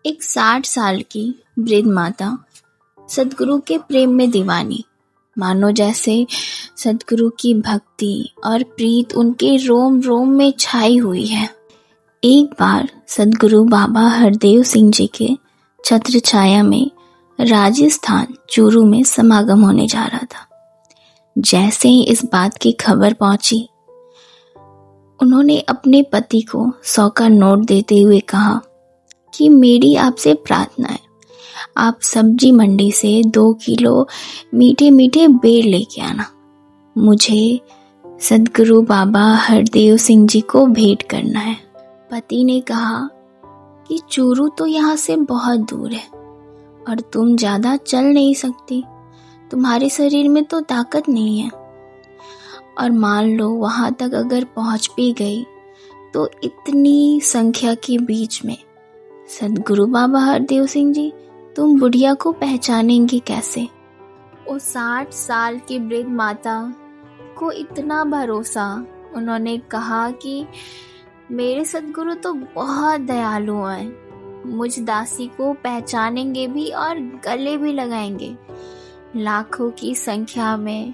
एक 60 साल की वृद्ध माता सद्गुरु के प्रेम में दीवानी, मानो जैसे सद्गुरु की भक्ति और प्रीत उनके रोम रोम में छाई हुई है। एक बार सद्गुरु बाबा हरदेव सिंह जी के छत्र छाया में राजस्थान चूरू में समागम होने जा रहा था। जैसे ही इस बात की खबर पहुंची, उन्होंने अपने पति को 100 का नोट देते हुए कहा कि मेरी आपसे प्रार्थना है, आप सब्जी मंडी से 2 किलो मीठे मीठे बेर लेके आना। मुझे सद्गुरु बाबा हरदेव सिंह जी को भेंट करना है। पति ने कहा कि चूरू तो यहाँ से बहुत दूर है और तुम ज़्यादा चल नहीं सकती, तुम्हारे शरीर में तो ताकत नहीं है, और मान लो वहाँ तक अगर पहुँच भी गई तो इतनी संख्या के बीच में सद्गुरु बाबा हरदेव सिंह जी, तुम बुढ़िया को पहचानेंगी कैसे? उस 60 साल की वृद्ध माता को इतना भरोसा, उन्होंने कहा कि मेरे सद्गुरु तो बहुत दयालु हैं, मुझ दासी को पहचानेंगे भी और गले भी लगाएंगे। लाखों की संख्या में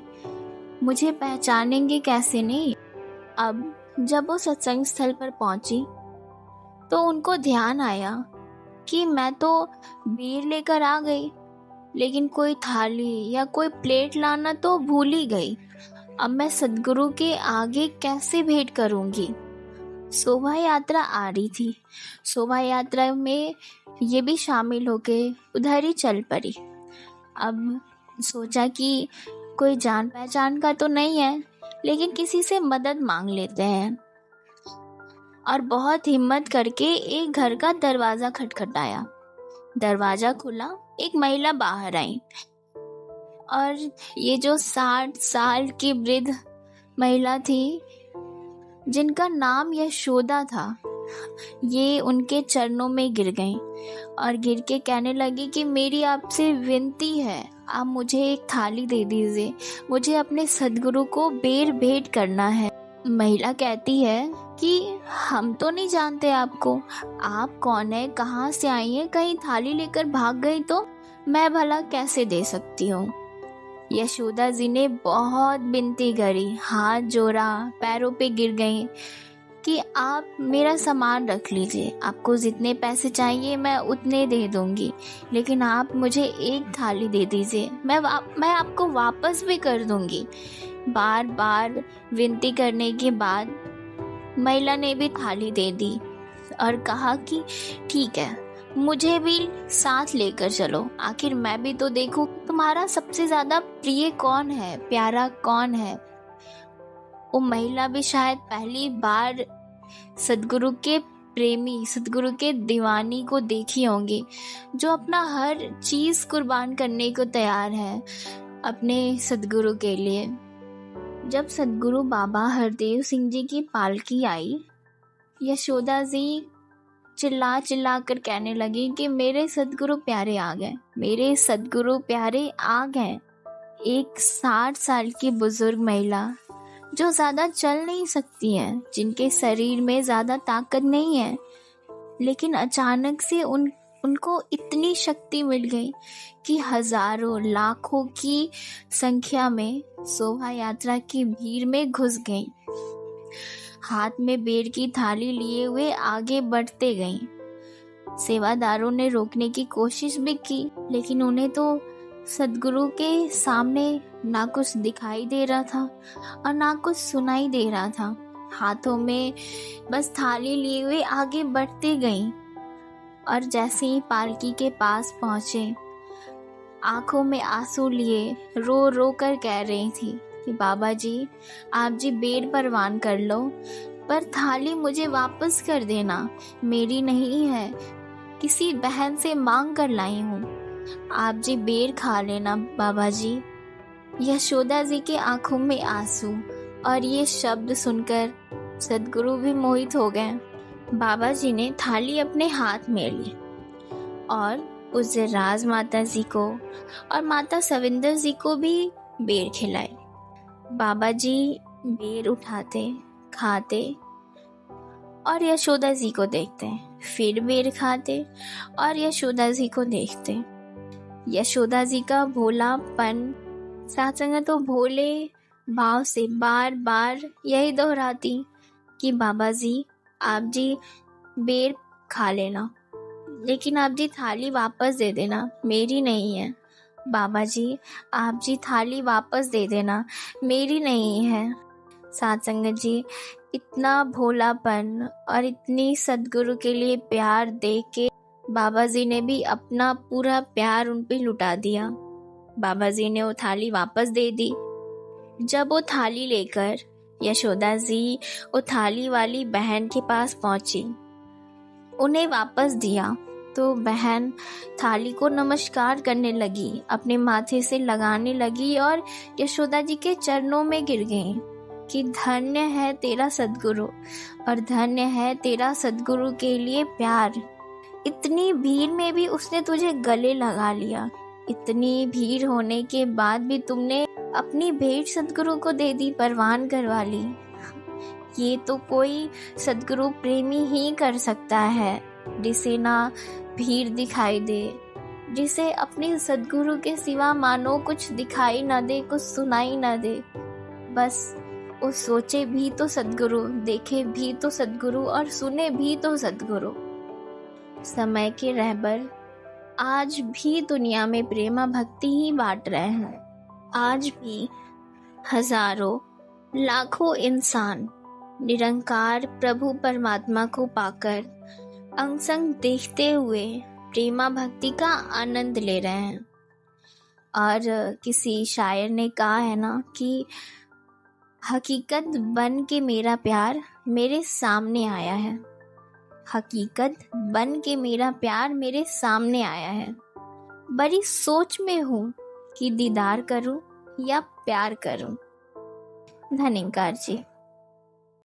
मुझे पहचानेंगे कैसे नहीं? अब जब वो सत्संग स्थल पर पहुंची तो उनको ध्यान आया कि मैं तो बेर लेकर आ गई, लेकिन कोई थाली या कोई प्लेट लाना तो भूल ही गई। अब मैं सद्गुरु के आगे कैसे भेंट करूंगी? शोभा यात्रा आ रही थी। शोभा यात्रा में ये भी शामिल होके उधर ही चल पड़ी। अब सोचा कि कोई जान पहचान का तो नहीं है, लेकिन किसी से मदद मांग लेते हैं, और बहुत हिम्मत करके एक घर का दरवाज़ा खटखटाया। दरवाज़ा खुला, एक महिला बाहर आई, और ये जो 60 साल की वृद्ध महिला थी, जिनका नाम यशोदा था, ये उनके चरणों में गिर गईं और गिर के कहने लगी कि मेरी आपसे विनती है, आप मुझे एक थाली दे दीजिए, मुझे अपने सद्गुरु को बेर भेंट करना है। महिला कहती है कि हम तो नहीं जानते आपको, आप कौन है, कहाँ से आई हैं, कहीं थाली लेकर भाग गई तो मैं भला कैसे दे सकती हूँ। यशोदा जी ने बहुत विनती करी, हाथ जोड़ा, पैरों पे गिर गई कि आप मेरा सामान रख लीजिए, आपको जितने पैसे चाहिए मैं उतने दे दूंगी, लेकिन आप मुझे एक थाली दे दीजिए, मैं आपको वापस भी कर दूंगी। बार बार विनती करने के बाद महिला ने भी थाली दे दी और कहा कि ठीक है, मुझे भी साथ लेकर चलो, आखिर मैं भी तो देखूं तुम्हारा सबसे ज्यादा प्रिय कौन है, प्यारा कौन है। वो महिला भी शायद पहली बार सद्गुरु के प्रेमी, सद्गुरु के दीवानी को देखी होंगी, जो अपना हर चीज कुर्बान करने को तैयार है अपने सद्गुरु के लिए। जब सद्गुरु बाबा हरदेव सिंह जी की पालकी आई, यशोदा जी चिल्ला चिल्ला कर कहने लगी कि मेरे सद्गुरु प्यारे आ गए, मेरे सद्गुरु प्यारे आ गए। एक 60 साल की बुजुर्ग महिला जो ज़्यादा चल नहीं सकती हैं, जिनके शरीर में ज़्यादा ताकत नहीं है, लेकिन अचानक से उनको इतनी शक्ति मिल गई कि हजारों लाखों की संख्या में शोभा यात्रा की भीड़ में घुस गईं। हाथ में बेर की थाली लिए हुए आगे बढ़ते गईं। सेवादारों ने रोकने की कोशिश भी की, लेकिन उन्हें तो सद्गुरु के सामने ना कुछ दिखाई दे रहा था और ना कुछ सुनाई दे रहा था। हाथों में बस थाली लिए हुए आगे बढ़ते गईं, और जैसे ही पालकी के पास पहुंचे, आंखों में आंसू लिए रो रो कर कह रही थी कि बाबा जी, आप जी बेर परवान कर लो, पर थाली मुझे वापस कर देना, मेरी नहीं है, किसी बहन से मांग कर लाई हूँ, आप जी बेर खा लेना बाबा जी। यशोदा जी के आंखों में आंसू, और ये शब्द सुनकर सद्गुरु भी मोहित हो गए। बाबा जी ने थाली अपने हाथ में ली और उस राज माता जी को और माता सविंदर जी को भी बेर खिलाई। बाबा जी बेर उठाते, खाते और यशोदा जी को देखते हैं। फिर बेर खाते और यशोदा जी को देखते। यशोदा जी का भोलापन सत्संग तो भोले भाव से बार बार यही दोहराती कि बाबा जी आप जी बेर खा लेना, लेकिन आप जी थाली वापस दे देना, मेरी नहीं है। बाबा जी आप जी थाली वापस दे देना, मेरी नहीं है। सत्संग जी इतना भोलापन और इतनी सद्गुरु के लिए प्यार देख के बाबा जी ने भी अपना पूरा प्यार उन पे लुटा दिया। बाबा जी ने वो थाली वापस दे दी। जब वो थाली लेकर यशोदा जी वो थाली वाली बहन के पास पहुंची, उन्हें वापस दिया, तो बहन थाली को नमस्कार करने लगी, अपने माथे से लगाने लगी और यशोदा जी के चरणों में गिर गई कि धन्य है तेरा सद्गुरु और धन्य है तेरा सद्गुरु के लिए प्यार। इतनी भीड़ में भी उसने तुझे गले लगा लिया, इतनी भीड़ होने के बाद भी तुमने अपनी भेंट सद्गुरु को दे दी, परवान करवा ली। ये तो कोई सद्गुरु प्रेमी ही कर सकता है, जिसे ना भीड़ दिखाई दे, जिसे अपने सद्गुरु के सिवा मानो कुछ दिखाई ना दे, कुछ सुनाई ना दे। बस वो सोचे भी तो सद्गुरु, देखे भी तो सद्गुरु और सुने भी तो सद्गुरु। समय के रहबर आज भी दुनिया में प्रेमा भक्ति ही बांट रहे हैं। आज भी हजारों लाखों इंसान निरंकार प्रभु परमात्मा को पाकर अंग संग देखते हुए प्रेमा भक्ति का आनंद ले रहे हैं। और किसी शायर ने कहा है ना कि हकीकत बन के मेरा प्यार मेरे सामने आया है, हकीकत बन के मेरा प्यार मेरे सामने आया है। बड़ी सोच में हूँ कि दीदार करूं या प्यार करूं। धन्यवाद जी।